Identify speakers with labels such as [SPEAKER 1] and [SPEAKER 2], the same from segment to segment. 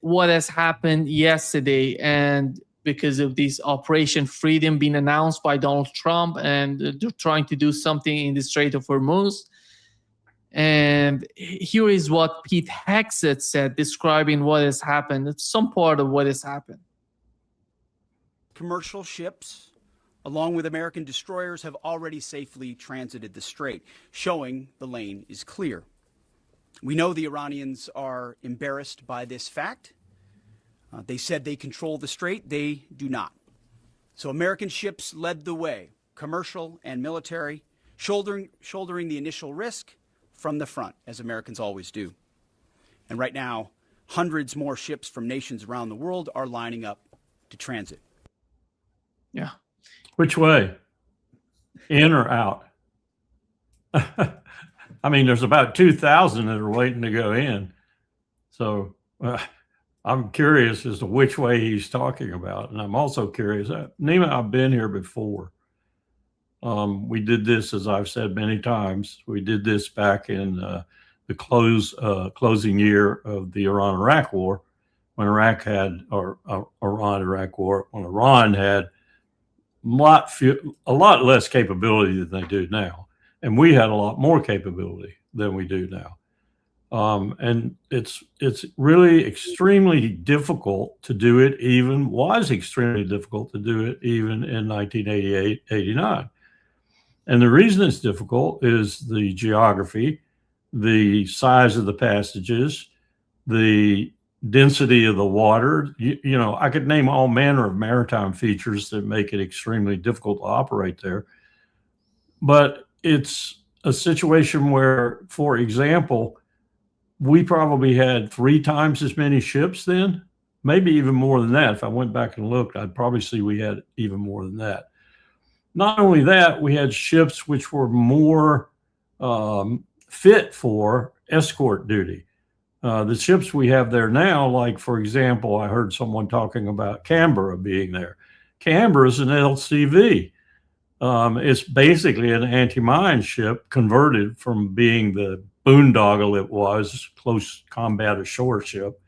[SPEAKER 1] what has happened yesterday, and because of this Operation Freedom being announced by Donald Trump, and they're trying to do something in the Strait of Hormuz. And here is what Pete Hegseth said, describing what has happened. It's some part of what has happened.
[SPEAKER 2] Commercial ships, along with American destroyers, have already safely transited the strait, showing the lane is clear. We know the Iranians are embarrassed by this fact. They said they control the strait. They do not. So American ships led the way, commercial and military, shouldering the initial risk from the front, as Americans always do. And right now, hundreds more ships from nations around the world are lining up to transit.
[SPEAKER 1] Yeah.
[SPEAKER 3] Which way? In or out? I mean, there's about 2,000 that are waiting to go in. So I'm curious as to which way he's talking about. And I'm also curious, Nima, I've been here before. We did this, as I've said many times, we did this back in the closing year of the Iran-Iraq war, when Iraq had, or Iran-Iraq war, when Iran had a lot less capability than they do now. And we had a lot more capability than we do now. And it's really extremely difficult to do it, was extremely difficult to do it even in 1988, 89. And the reason it's difficult is the geography, the size of the passages, the density of the water. You know, I could name all manner of maritime features that make it extremely difficult to operate there. But it's a situation where, for example, we probably had 3 times as many ships then, maybe even more than that. If I went back and looked, I'd probably see we had even more than that. Not only that, we had ships which were more fit for escort duty. The ships we have there now, like, for example, I heard someone talking about Canberra being there. Canberra is an LCV. It's basically an anti-mine ship converted from being the boondoggle it was, close combat ashore ship.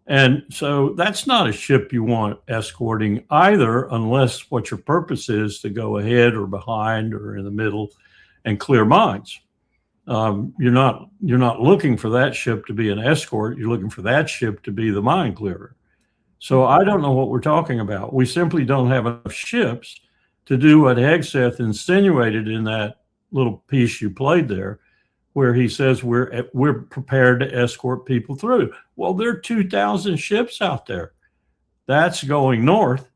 [SPEAKER 3] And so that's not a ship you want escorting either, unless what your purpose is to go ahead or behind or in the middle and clear mines. You're not looking for that ship to be an escort. You're looking for that ship to be the mine clearer. So I don't know what we're talking about. We simply don't have enough ships to do what Hegseth insinuated in that little piece you played there, where he says we're prepared to escort people through. Well, there are 2,000 ships out there. That's going north.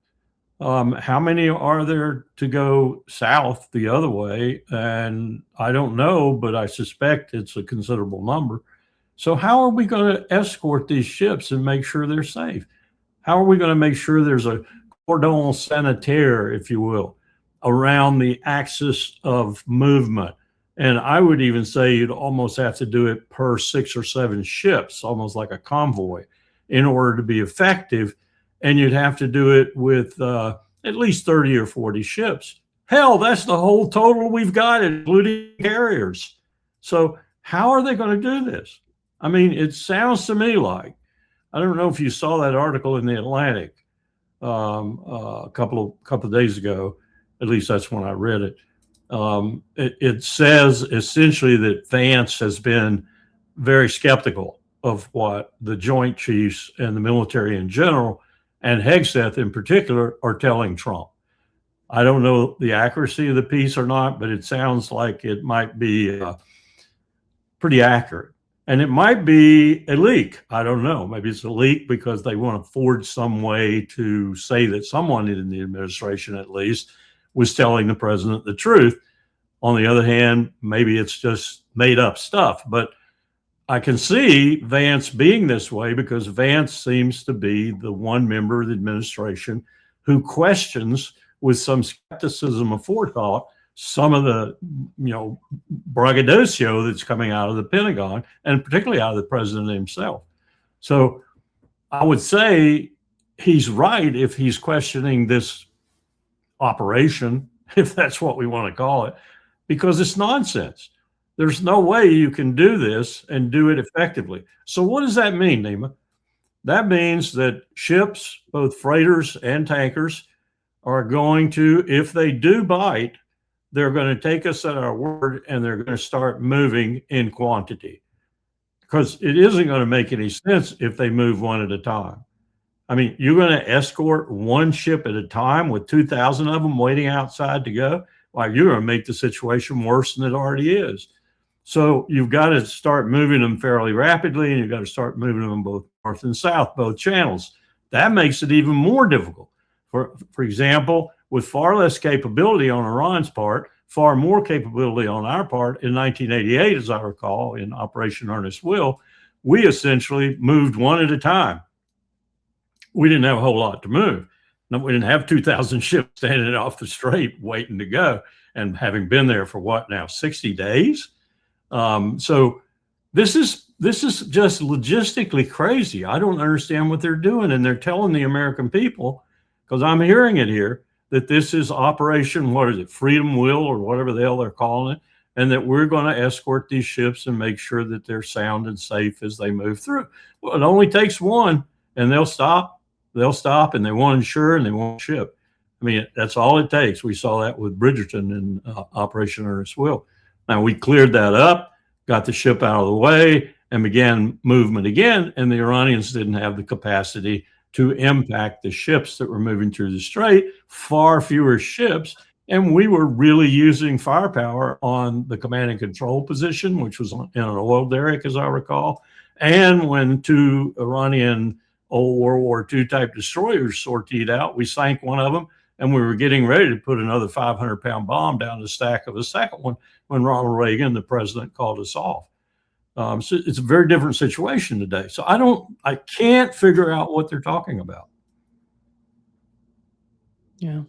[SPEAKER 3] How many are there to go south the other way? And I don't know, but I suspect it's a considerable number. So how are we going to escort these ships and make sure they're safe? How are we going to make sure there's a cordon sanitaire, if you will, around the axis of movement? And I would even say you'd almost have to do it per 6 or 7 ships, almost like a convoy, in order to be effective. And you'd have to do it with at least 30 or 40 ships. Hell, that's the whole total we've got, including carriers. So how are they going to do this? I mean, it sounds to me like, I don't know if you saw that article in the Atlantic a couple of days ago. At least that's when I read it. It says essentially that Vance has been very skeptical of what the Joint Chiefs and the military in general, and Hegseth in particular, are telling Trump. I don't know the accuracy of the piece or not, but it sounds like it might be pretty accurate. And it might be a leak. I don't know. Maybe it's a leak because they want to forge some way to say that someone in the administration, at least, was telling the president the truth. On the other hand, maybe it's just made up stuff. But I can see Vance being this way because Vance seems to be the one member of the administration who questions, with some skepticism of forethought, some of the, braggadocio that's coming out of the Pentagon, and particularly out of the president himself. So I would say he's right if he's questioning this operation, if that's what we want to call it, because it's nonsense. There's no way you can do this and do it effectively. So what does that mean, Nima? That means that ships, both freighters and tankers, are going to, if they do bite, they're going to take us at our word and they're going to start moving in quantity, because it isn't going to make any sense if they move one at a time. I mean, you're going to escort one ship at a time with 2,000 of them waiting outside to go? Well, you're going to make the situation worse than it already is. So you've got to start moving them fairly rapidly, and you've got to start moving them both north and south, both channels. That makes it even more difficult. For example, with far less capability on Iran's part, far more capability on our part, in 1988, as I recall, in Operation Earnest Will, we essentially moved one at a time. We didn't have a whole lot to move. No, we didn't have 2,000 ships standing off the strait waiting to go, and having been there for what now, 60 days? So this is just logistically crazy. I don't understand what they're doing, and they're telling the American people, because I'm hearing it here, that this is Operation, what is it, Freedom Will or whatever the hell they're calling it, and that we're going to escort these ships and make sure that they're sound and safe as they move through. Well, it only takes one, and they'll stop, and they won't insure, and they won't ship. I mean, that's all it takes. We saw that with Bridgerton in Operation Earnest Will. Now, we cleared that up, got the ship out of the way, and began movement again, and the Iranians didn't have the capacity to impact the ships that were moving through the strait, far fewer ships. And we were really using firepower on the command and control position, which was in an oil derrick, as I recall. And when two Iranian old World War II type destroyers sortied out, we sank one of them, and we were getting ready to put another 500-pound bomb down the stack of a second one when Ronald Reagan, the president, called us off. So it's a very different situation today. So I can't figure out what they're talking about.
[SPEAKER 1] Yeah.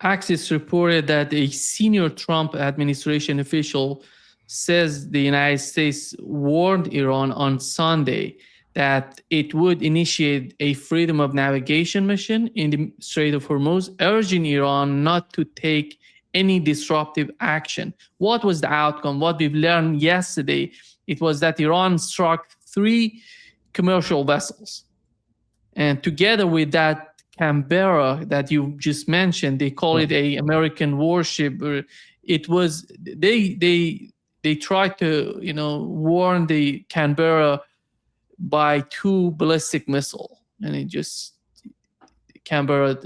[SPEAKER 1] Axios reported that a senior Trump administration official says the United States warned Iran on Sunday that it would initiate a freedom of navigation mission in the Strait of Hormuz, urging Iran not to take any disruptive action. What was the outcome? What we've learned yesterday, it was that Iran struck 3 commercial vessels. And together with that Canberra that you just mentioned, they call it a American warship. It was, they tried to, warn the Canberra by 2 ballistic missiles, and it just, Canberra,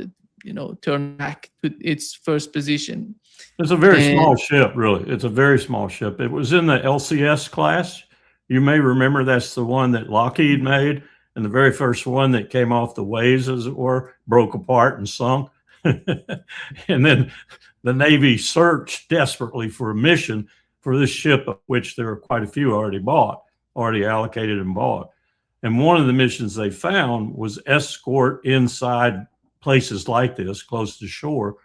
[SPEAKER 1] turned back to its first position.
[SPEAKER 3] It's a very small ship, really. It's a very small ship. It was in the LCS class. You may remember that's the one that Lockheed made, and the very first one that came off the waves, as it were, broke apart and sunk. And then the Navy searched desperately for a mission for this ship, of which there are quite a few already allocated and bought. And one of the missions they found was escort inside places like this, close to shore,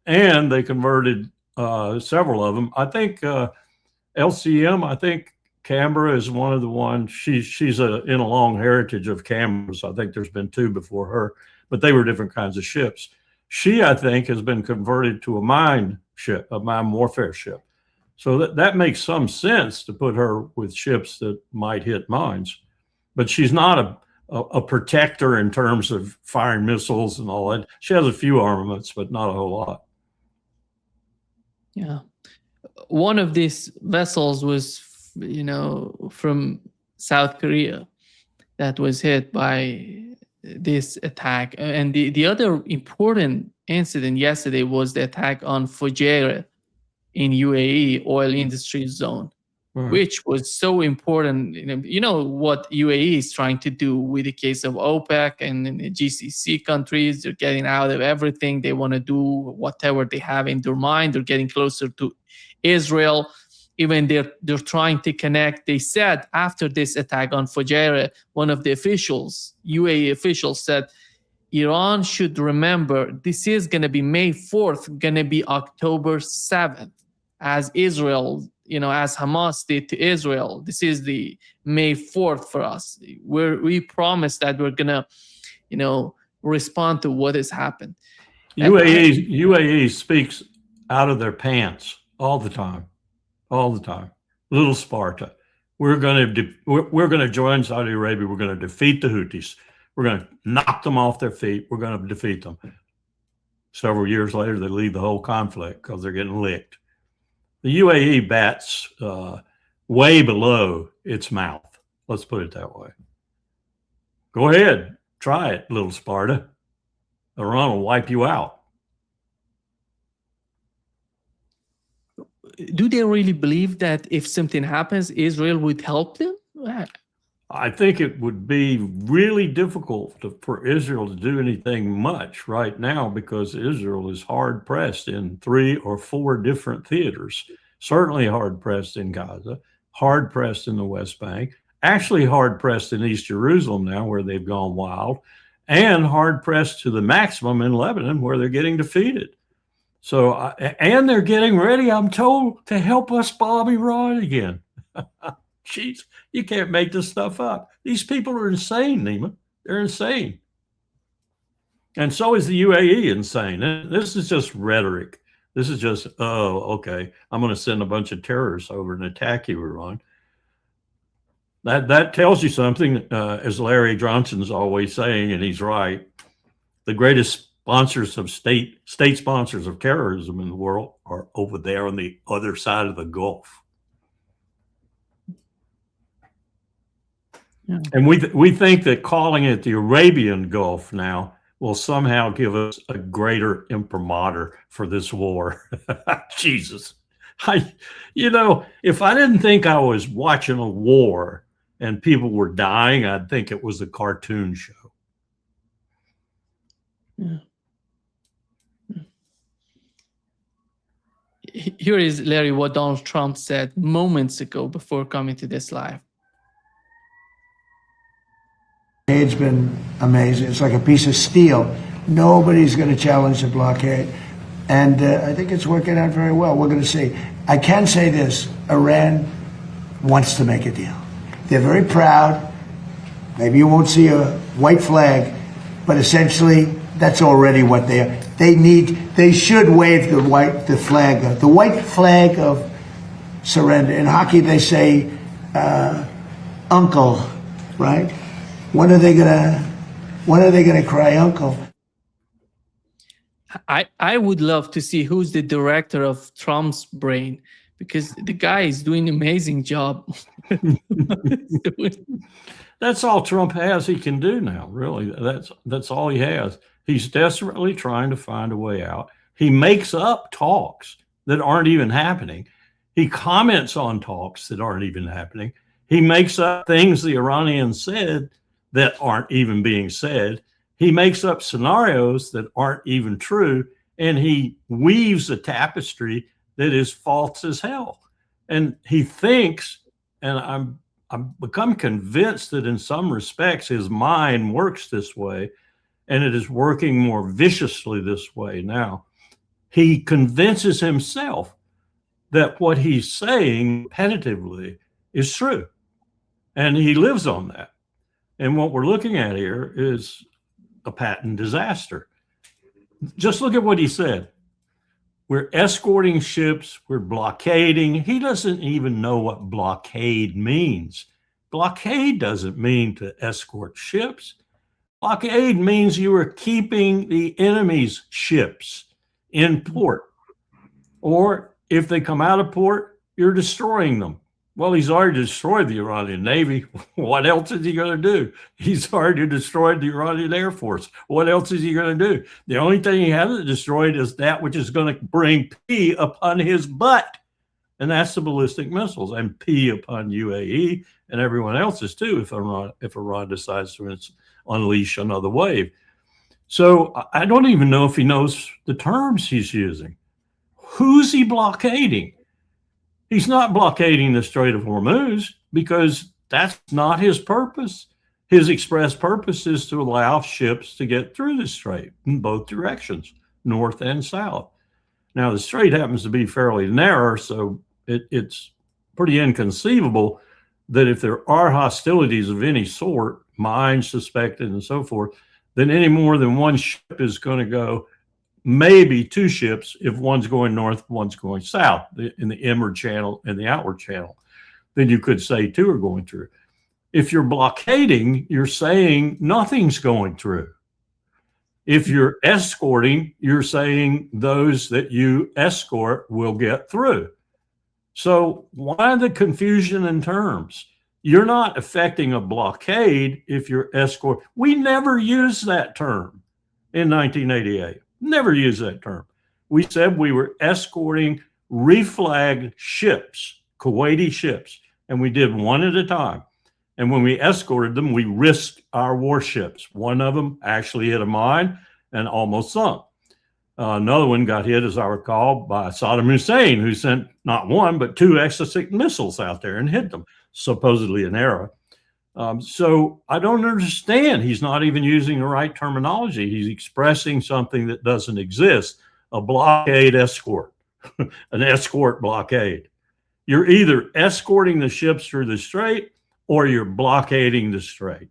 [SPEAKER 3] and they converted several of them. I think LCM, I think Canberra is one of the ones. She's in a long heritage of Canberras. I think there's been 2 before her, but they were different kinds of ships. She, I think, has been converted to a mine ship, a mine warfare ship. So that makes some sense to put her with ships that might hit mines. But she's not a protector in terms of firing missiles and all that. She has a few armaments, but not a whole lot.
[SPEAKER 1] Yeah. One of these vessels was, from South Korea that was hit by this attack. And the other important incident yesterday was the attack on Fujairah in UAE, oil industry zone. Which was so important. What UAE is trying to do with the case of OPEC and the GCC countries. They're getting out of everything. They want to do whatever they have in their mind. They're getting closer to Israel. Even they're trying to connect. They said after this attack on Fujairah, one of the officials, UAE officials, said Iran should remember this is going to be May 4th, going to be October 7th, as Israel, as Hamas did to Israel. This is the May 4th for us. We promise that we're going to, respond to what has happened.
[SPEAKER 3] UAE speaks out of their pants all the time. all the time. Little Sparta. We're going to join Saudi Arabia. We're going to defeat the Houthis. We're going to knock them off their feet. We're going to defeat them. Several years later, they leave the whole conflict because they're getting licked. The UAE bats way below its mouth. Let's put it that way. Go ahead. Try it, little Sparta. Iran will wipe you out.
[SPEAKER 1] Do they really believe that if something happens, Israel would help them?
[SPEAKER 3] I think it would be really difficult for Israel to do anything much right now because Israel is hard pressed in 3 or 4 different theaters. Certainly hard pressed in Gaza, hard pressed in the West Bank, actually hard pressed in East Jerusalem now where they've gone wild, and hard pressed to the maximum in Lebanon where they're getting defeated. So, and they're getting ready, I'm told, to help us bomb Iran again. Jeez, you can't make this stuff up. These people are insane, Nima. They're insane. And so is the UAE insane. This is just rhetoric. This is just, oh, okay, I'm going to send a bunch of terrorists over and attack you, Iran. That tells you something, as Larry Johnson's always saying, and he's right. The greatest sponsors of state sponsors of terrorism in the world are over there on the other side of the Gulf. Yeah. And we think that calling it the Arabian Gulf now will somehow give us a greater imprimatur for this war. Jesus. If I didn't think I was watching a war and people were dying, I'd think it was a cartoon show.
[SPEAKER 1] Yeah. Here is, Larry, what Donald Trump said moments ago before coming to this live.
[SPEAKER 4] It's been amazing. It's like a piece of steel. Nobody's going to challenge the blockade. And I think it's working out very well. We're going to see. I can say this. Iran wants to make a deal. They're very proud. Maybe you won't see a white flag, but essentially that's already what they are. They should wave the white flag of surrender. In hockey, they say, uncle, right? When are they gonna cry uncle?
[SPEAKER 1] I would love to see who's the director of Trump's brain, because the guy is doing an amazing job.
[SPEAKER 3] That's all Trump has he can do now, really. That's all he has. He's desperately trying to find a way out. He makes up talks that aren't even happening. He comments on talks that aren't even happening. He makes up things the Iranians said that aren't even being said. He makes up scenarios that aren't even true, and he weaves a tapestry that is false as hell. And he thinks, and I've become convinced that in some respects his mind works this way, and it is working more viciously this way now. He convinces himself that what he's saying repetitively is true, and he lives on that. And what we're looking at here is a patent disaster. Just look at what he said. We're escorting ships, we're blockading. He doesn't even know what blockade means. Blockade doesn't mean to escort ships. Blockade means you are keeping the enemy's ships in port. Or if they come out of port, you're destroying them. Well, he's already destroyed the Iranian Navy. What else is he going to do? He's already destroyed the Iranian Air Force. What else is he going to do? The only thing he hasn't destroyed is that which is going to bring P upon his butt. And that's the ballistic missiles, and P upon UAE and everyone else's too, if Iran decides to unleash another wave. So I don't even know if he knows the terms he's using. Who's he blockading? He's not blockading the Strait of Hormuz because that's not his purpose. His express purpose is to allow ships to get through the strait in both directions, north and south. Now, the strait happens to be fairly narrow, so it's pretty inconceivable that if there are hostilities of any sort, mines suspected and so forth, then any more than one ship is going to go maybe 2 ships if one's going north, one's going south in the inward channel and the outward channel. Then you could say 2 are going through. If you're blockading, you're saying nothing's going through. If you're escorting, you're saying those that you escort will get through. So why the confusion in terms? You're not affecting a blockade if you're escort. We never used that term in 1988. Never used that term. We said we were escorting reflagged ships, Kuwaiti ships, and we did one at a time. And when we escorted them, we risked our warships. One of them actually hit a mine and almost sunk. Another one got hit, as I recall, by Saddam Hussein, who sent not 1, but 2 Exocet missiles out there and hit them, supposedly an error. So I don't understand. He's not even using the right terminology. He's expressing something that doesn't exist, a blockade escort, an escort blockade. You're either escorting the ships through the strait or you're blockading the strait.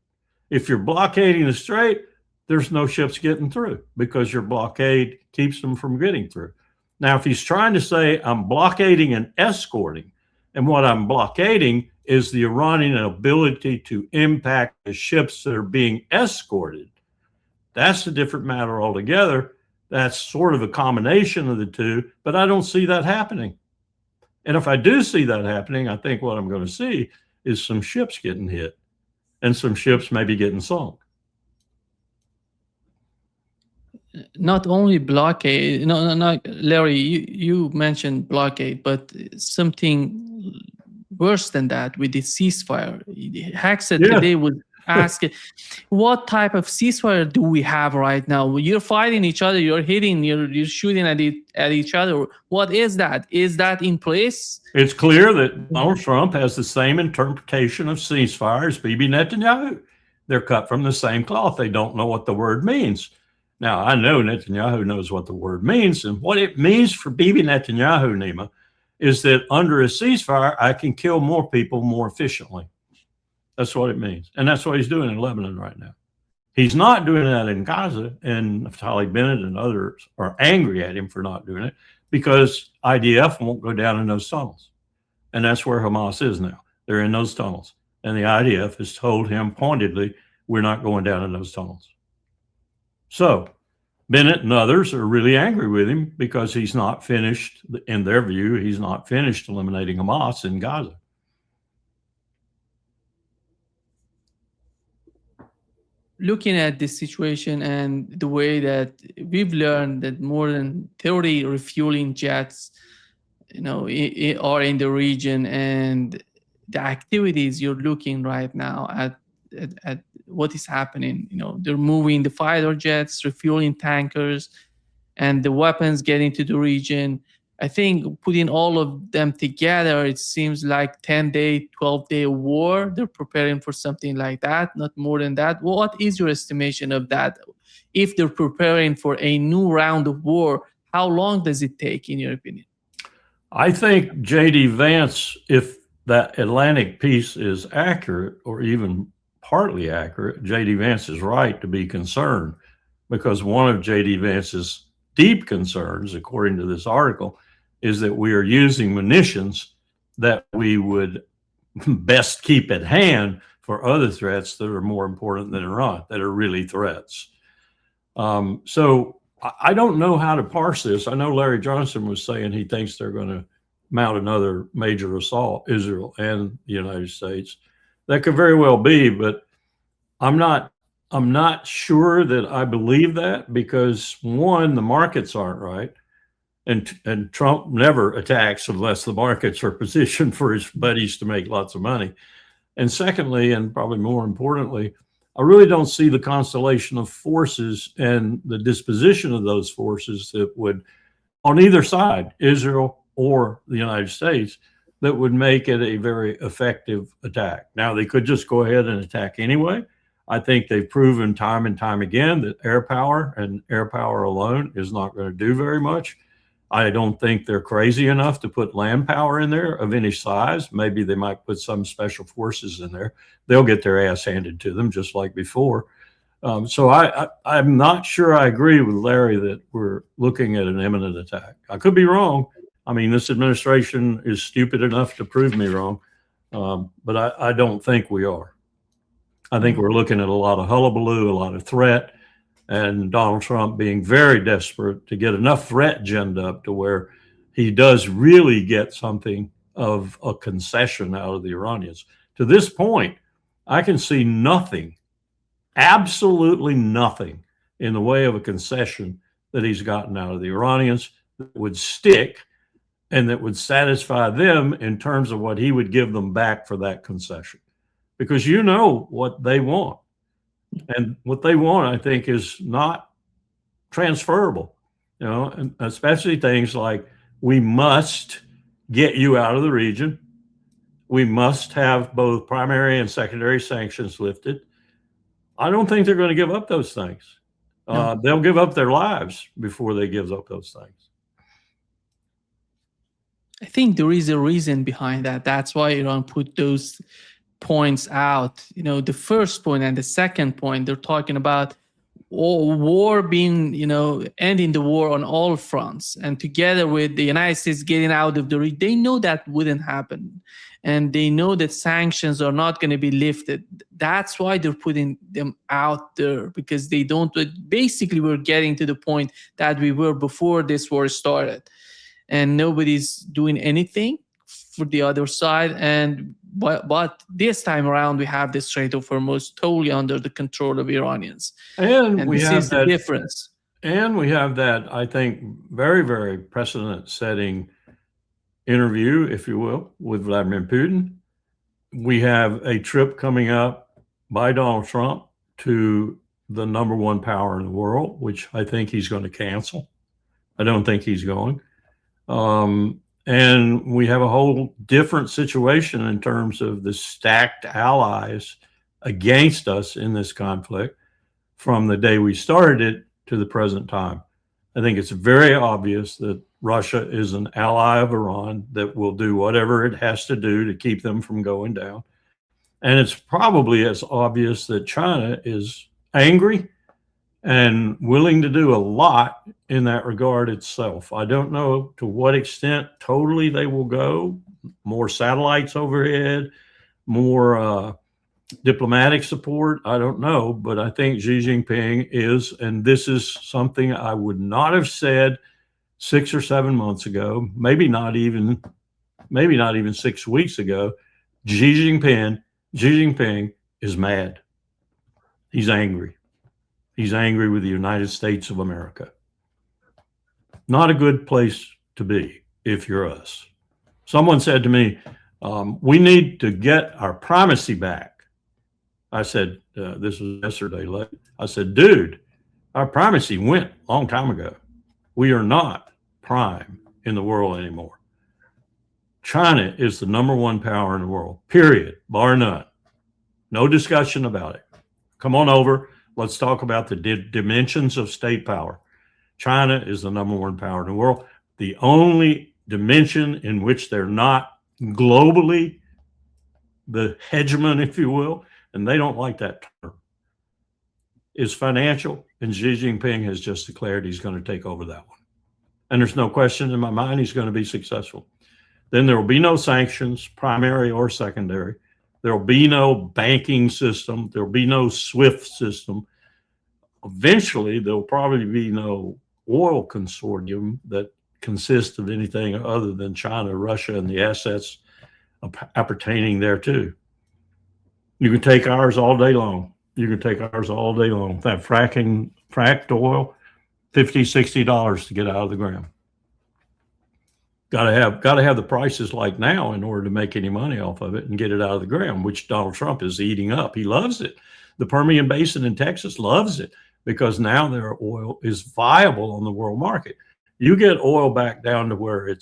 [SPEAKER 3] If you're blockading the strait, there's no ships getting through because your blockade keeps them from getting through. Now, if he's trying to say I'm blockading and escorting, and what I'm blockading is the Iranian ability to impact the ships that are being escorted, that's a different matter altogether. That's sort of a combination of the two, but I don't see that happening. And if I do see that happening, I think what I'm going to see is some ships getting hit and some ships maybe getting sunk.
[SPEAKER 1] Not only blockade, no, Larry, you mentioned blockade, but something worse than that with the ceasefire. Hackset today was asking, what type of ceasefire do we have right now? You're fighting each other, you're hitting, you're shooting at each other. What is that? Is that in place?
[SPEAKER 3] It's clear that Donald Trump has the same interpretation of ceasefire as Bibi Netanyahu. They're cut from the same cloth. They don't know what the word means. Now, I know Netanyahu knows what the word means, and what it means for Bibi Netanyahu, Nima, is that under a ceasefire, I can kill more people more efficiently. That's what it means. And that's what he's doing in Lebanon right now. He's not doing that in Gaza, and Naftali Bennett and others are angry at him for not doing it because IDF won't go down in those tunnels. And that's where Hamas is now. They're in those tunnels. And the IDF has told him pointedly, we're not going down in those tunnels. So Bennett and others are really angry with him because he's not finished, in their view, he's not finished eliminating Hamas in Gaza.
[SPEAKER 1] Looking at this situation and the way that we've learned that more than 30 refueling jets, are in the region, and the activities you're looking right now at what is happening. They're moving the fighter jets, refueling tankers, and the weapons getting to the region. I think putting all of them together, it seems like 10-day, 12-day war. They're preparing for something like that, not more than that. What is your estimation of that? If they're preparing for a new round of war, how long does it take, in your opinion?
[SPEAKER 3] I think J.D. Vance, if that Atlantic piece is accurate or even partly accurate, J.D. Vance is right to be concerned, because one of J.D. Vance's deep concerns, according to this article, is that we are using munitions that we would best keep at hand for other threats that are more important than Iran, that are really threats. So I don't know how to parse this. I know Larry Johnson was saying he thinks they're going to mount another major assault, Israel and the United States. That could very well be, but I'm not sure that I believe that, because one, the markets aren't right. And Trump never attacks unless the markets are positioned for his buddies to make lots of money. And secondly, and probably more importantly, I really don't see the constellation of forces and the disposition of those forces that would, on either side, Israel or the United States, that would make it a very effective attack. Now, they could just go ahead and attack anyway. I think they've proven time and time again that air power and air power alone is not going to do very much. I don't think they're crazy enough to put land power in there of any size. Maybe they might put some special forces in there. They'll get their ass handed to them just like before. So I'm not sure I agree with Larry that we're looking at an imminent attack. I could be wrong. I mean, this administration is stupid enough to prove me wrong, but I don't think we are. I think we're looking at a lot of hullabaloo, a lot of threat, and Donald Trump being very desperate to get enough threat ginned up to where he does really get something of a concession out of the Iranians. To this point, I can see nothing, absolutely nothing in the way of a concession that he's gotten out of the Iranians that would stick and that would satisfy them in terms of what he would give them back for that concession. Because you know what they want. And what they want, I think, is not transferable, you know, and especially things like we must get you out of the region. We must have both primary and secondary sanctions lifted. I don't think they're going to give up those things. No. They'll give up their lives before they give up those things.
[SPEAKER 1] I think there is a reason behind that. That's why Iran put those points out. You know, the first point and the second point, they're talking about war being, you know, ending the war on all fronts, and together with the United States getting out of the region. They know that wouldn't happen, and they know that sanctions are not going to be lifted. That's why they're putting them out there, because they don't. Basically, we're getting to the point that we were before this war started, and nobody's doing anything for the other side. And but this time around, we have this Strait of Hormuz totally under the control of Iranians, and
[SPEAKER 3] we
[SPEAKER 1] this
[SPEAKER 3] have
[SPEAKER 1] is the difference.
[SPEAKER 3] And we have that, I think, very, very precedent-setting interview, if you will, with Vladimir Putin. We have a trip coming up by Donald Trump to the #1 power in the world, which I think he's going to cancel. I don't think he's going. And we have a whole different situation in terms of the stacked allies against us in this conflict from the day we started it to the present time. I think it's very obvious that Russia is an ally of Iran that will do whatever it has to do to keep them from going down. And it's probably as obvious that China is angry and willing to do a lot in that regard itself. I don't know to what extent totally they will go. More satellites overhead, more diplomatic support, I don't know. But I think Xi Jinping is, and this is something I would not have said 6 or 7 months ago, maybe not even 6 weeks ago. Xi Jinping is mad. He's angry. He's angry with the United States of America. Not a good place to be if you're us. Someone said to me, we need to get our primacy back. I said, this was yesterday. I said, dude, our primacy went a long time ago. We are not prime in the world anymore. China is the #1 power in the world, period, bar none. No discussion about it. Come on over. Let's talk about the dimensions of state power. China is the #1 power in the world. The only dimension in which they're not globally the hegemon, if you will, and they don't like that term, is financial. And Xi Jinping has just declared he's going to take over that one. And there's no question in my mind he's going to be successful. Then there will be no sanctions, primary or secondary. There will be no banking system. There will be no SWIFT system. Eventually, there will probably be no oil consortium that consists of anything other than China, Russia, and the assets appertaining thereto. You can take ours all day long. You can take ours all day long. That fracked oil, $50, $60 to get out of the ground. Got to have the prices like now in order to make any money off of it and get it out of the ground, which Donald Trump is eating up. He loves it. The Permian Basin in Texas loves it because now their oil is viable on the world market. You get oil back down to where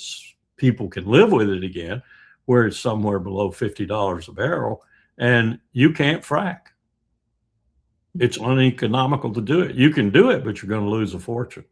[SPEAKER 3] people can live with it again, where it's somewhere below $50 a barrel, and you can't frack. It's uneconomical to do it. You can do it, but you're going to lose a fortune.